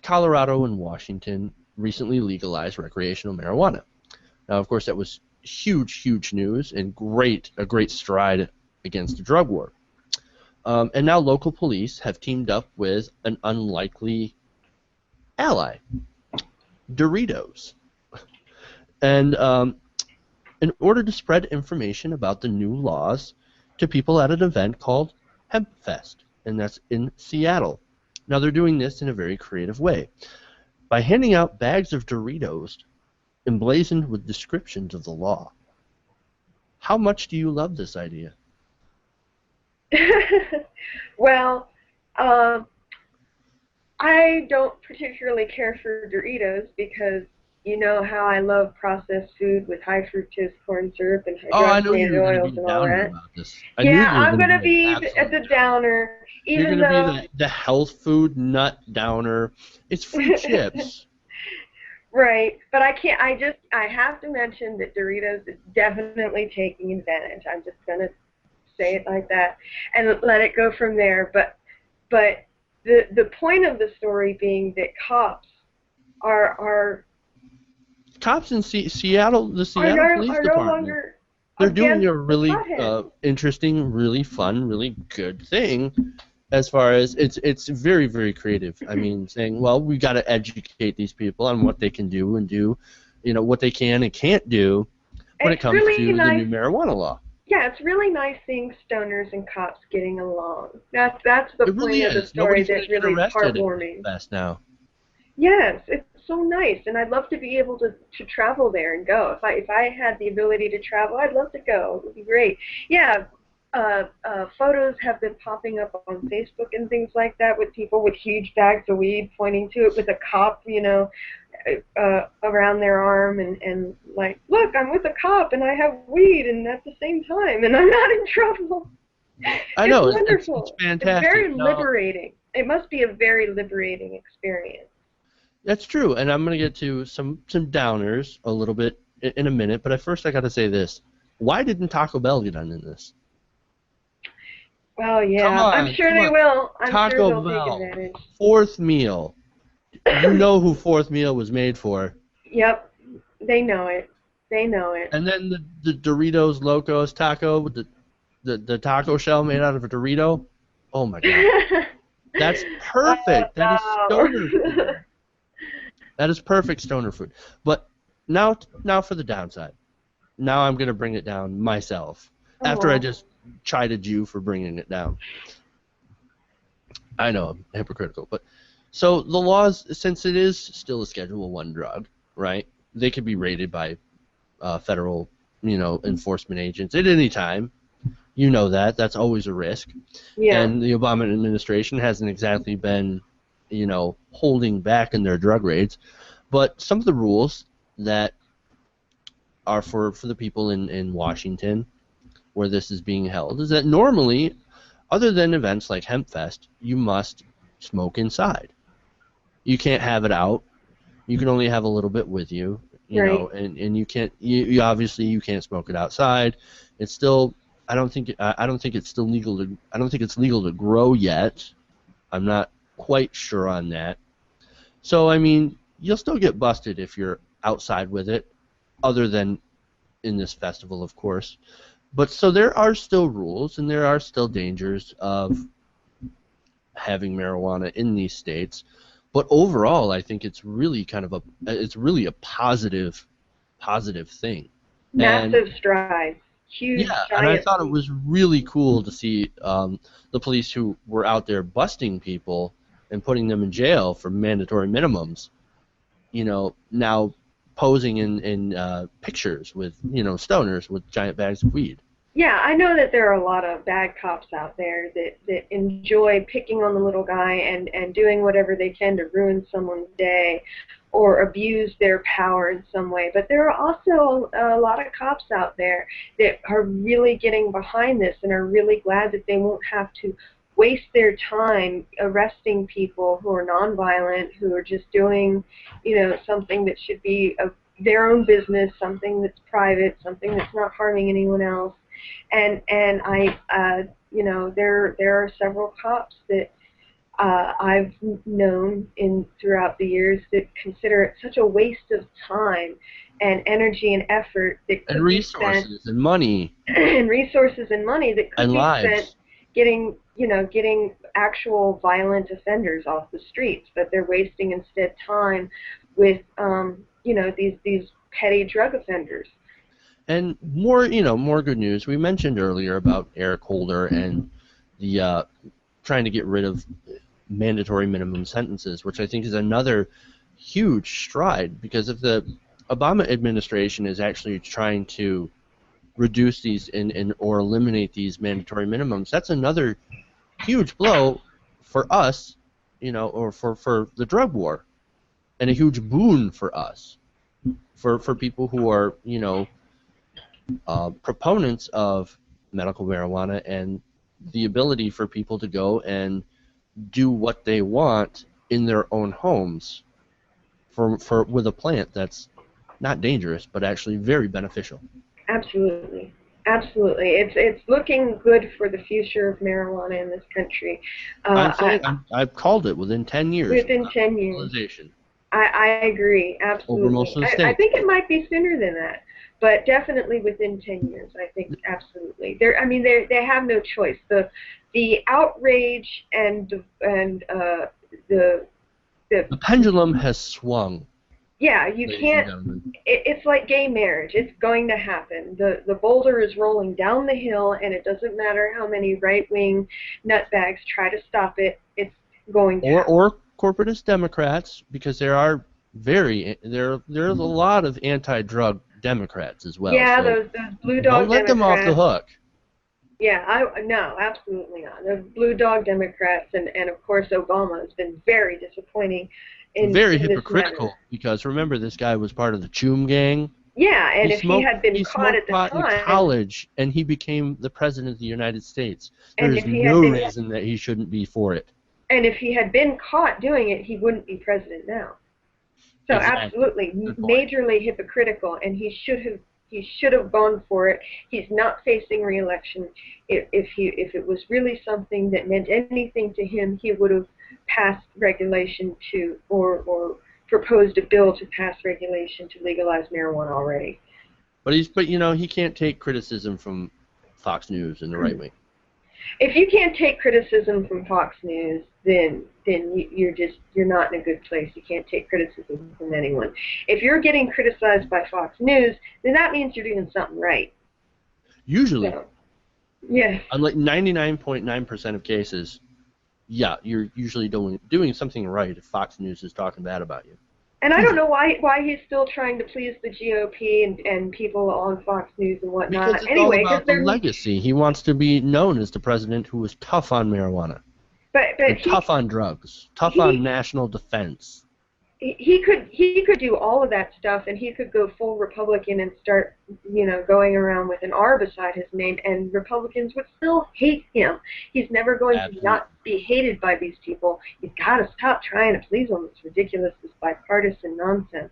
Colorado and Washington recently legalized recreational marijuana. Now, of course, that was huge, huge news and a great stride against the drug war. And now local police have teamed up with an unlikely ally, Doritos. And in order to spread information about the new laws to people at an event called Hempfest, and that's in Seattle. Now, they're doing this in a very creative way by handing out bags of Doritos emblazoned with descriptions of the law. How much do you love this idea? Well, I don't particularly care for Doritos because you know how I love processed food with high fructose corn syrup and Oh, I know you hydrogenated were going to be oils the and all downer that. about this. I knew Yeah, you were I'm going to gonna be be the at the absolute downer, You're even going to be though the health food nut downer. It's free chips. right. But I have to mention that Doritos is definitely taking advantage. I'm just gonna say it like that and let it go from there. But the point of the story being that cops are Cops in Seattle, the Seattle Police no Department, longer they're doing against a the really pothead. interesting, really fun, really good thing. As far as it's very, very creative. I mean, saying, well, we got to educate these people on what they can do and do, what they can and can't do when it It's comes really to the new nice. marijuana law. Yeah, it's really nice seeing stoners and cops getting along. That's the It really point of the is. story Nobody's going that to get really is arrested at heartwarming. Fest now. Yes, it's so nice, and I'd love to be able to travel there and go. If I had the ability to travel, I'd love to go. It would be great. Yeah, photos have been popping up on Facebook and things like that with people with huge bags of weed pointing to it with a cop, around their arm and like, look, I'm with a cop and I have weed and at the same time and I'm not in trouble. I It's know it's wonderful. It's fantastic. very Now, liberating. It must be a very liberating experience. that's true, and I'm going to get to some downers a little bit in a minute, but at first I got to say this. Why didn't Taco Bell get on in this? Well, yeah, I'm sure Come they on. will. I'm sure Taco they'll take Bell, advantage. fourth meal. You know who fourth meal was made for. Yep, they know it. They know it. And then the Doritos Locos taco with the taco shell made out of a Dorito. Oh my God. That's Oh perfect. That is stoner no. food. That is perfect stoner food. But now for the downside. Now I'm going to bring it down myself after I Oh. just chided you for bringing it down. I know I'm hypocritical, but so the laws, since it is still a Schedule 1 drug, right? They could be raided by federal, enforcement agents at any time. You know that. That's always a risk. Yeah. And the Obama administration hasn't exactly been, holding back in their drug raids. But some of the rules that are for the people in Washington where this is being held is that normally, other than events like Hempfest, you must smoke inside. You can't have it out. You can only have a little bit with you, Right. and you can't. You obviously you can't smoke it outside. It's still. I don't think it's still legal to. I don't think it's legal to grow yet. I'm not quite sure on that. So I mean, you'll still get busted if you're outside with it, other than in this festival, of course. But so there are still rules, and there are still dangers of having marijuana in these states. But overall, I think it's really it's really a positive thing. And Massive strides. Huge, yeah, and I giant thought it leaps. was really cool to see the police who were out there busting people and putting them in jail for mandatory minimums, now posing in pictures with, stoners with giant bags of weed. Yeah, I know that there are a lot of bad cops out there that enjoy picking on the little guy and doing whatever they can to ruin someone's day or abuse their power in some way. But there are also a lot of cops out there that are really getting behind this and are really glad that they won't have to waste their time arresting people who are nonviolent, who are just doing, something that should be their own business, something that's private, something that's not harming anyone else. And I there are several cops that I've known throughout the years that consider it such a waste of time and energy and effort that And could be spent resources and money and resources and money that could and be spent lives. getting actual violent offenders off the streets, but they're wasting instead time with these petty drug offenders. And more good news. We mentioned earlier about Eric Holder and the trying to get rid of mandatory minimum sentences, which I think is another huge stride, because if the Obama administration is actually trying to reduce these or eliminate these mandatory minimums, that's another huge blow for us, or for the drug war, and a huge boon for us, for people who are, proponents of medical marijuana and the ability for people to go and do what they want in their own homes with a plant that's not dangerous but actually very beneficial. Absolutely. Absolutely. It's looking good for the future of marijuana in this country. I've called it within 10 years. Within 10 years. Legalization. I agree. Absolutely. Over most of the states. I think it might be sooner than that, but definitely within 10 years. I think absolutely. They have no choice. The outrage and the pendulum has swung. Yeah, you can't. It's like gay marriage. It's going to happen. The boulder is rolling down the hill, and it doesn't matter how many right-wing nutbags try to stop it. It's going to happen. Or corporatist Democrats, because there's a lot of anti-drug Democrats as well. Yeah, so those blue dog don't let Democrats. them off the hook. Yeah, no, absolutely not. The blue dog Democrats and of course Obama has been very disappointing. Very hypocritical, because remember, this guy was part of the Choom gang. Yeah, and if he had been caught at the pot time, in college, and he became the president of the United States, there's no reason that he shouldn't be for it. And if he had been caught doing it, he wouldn't be president now. So absolutely, majorly hypocritical, and he should have gone for it. He's not facing re-election. If it was really something that meant anything to him, he would have passed regulation or proposed a bill to pass regulation to legalize marijuana already. But he can't take criticism from Fox News and the right wing. If you can't take criticism from Fox News, then you're not in a good place. You can't take criticism from anyone. If you're getting criticized by Fox News, then that means you're doing something right. Usually. So, yes. Unlike 99.9% of cases, yeah, you're usually doing something right if Fox News is talking bad about you. And I don't know why he's still trying to please the GOP and people on Fox News and whatnot. Because it's all about the legacy. He wants to be known as the president who was tough on marijuana, but tough on drugs, tough on national defense. He could do all of that stuff, and he could go full Republican and start, going around with an R beside his name, and Republicans would still hate him. He's never going to not be hated by these people. He's got to stop trying to please them. It's ridiculous. It's bipartisan nonsense.